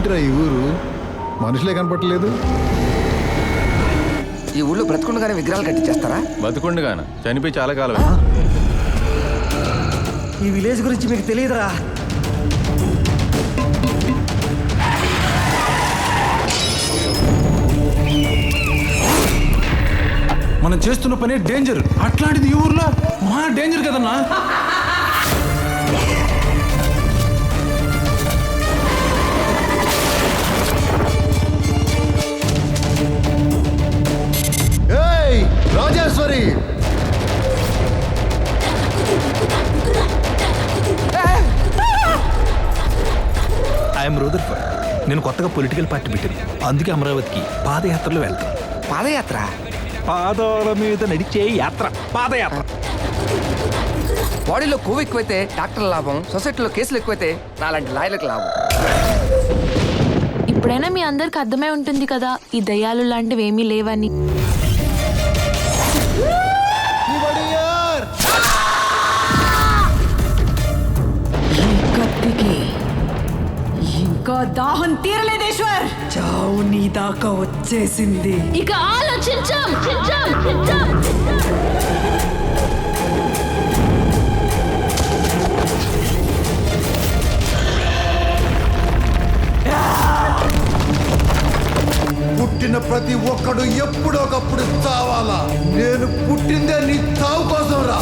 ఏంట్రా ఈ ఊరు మనుషులే కనపట్టలేదు? ఈ ఊళ్ళో బ్రతకుండగానే విగ్రహాలు కట్టించేస్తారా? బతుకుండగాన చనిపోయి చాలా కాలం. ఈ విలేజ్ గురించి మీకు తెలియదురా. మనం చేస్తున్న పని డేంజర్. అట్లాంటిది ఈ ఊర్లో మహా డేంజర్ కదన్నా. ఏయ్ రాజేశ్వరి, ఐఎమ్ రూదర్ఫర్డ్. నేను కొత్తగా పొలిటికల్ పార్టీ పెట్టాను, అందుకే అమరావతికి పాదయాత్రలో వెళ్తాను. పాదయాత్ర? పాదాల మీద నడిచే యాత్ర పాదయాత్ర. బాడీలో కొవ్వు ఎక్కువైతే డాక్టర్ లాభం, సొసైటీలో కేసులు ఎక్కువైతే నాలాంటి లాయర్లకు లాభం. ఇప్పుడైనా మీ అందరికి అర్థమై ఉంటుంది కదా ఈ దయ్యాలు లాంటివి ఏమీ లేవని. ఇంకా దాహం తీరలేదేశ్వర్. చావు నీ దాకా వచ్చేసింది. ఇక ఆలోచించాం. పుట్టిన ప్రతి ఒక్కడు ఎప్పుడొకప్పుడు చావాలా. నేను పుట్టిందే నీ చావు కోసం రా.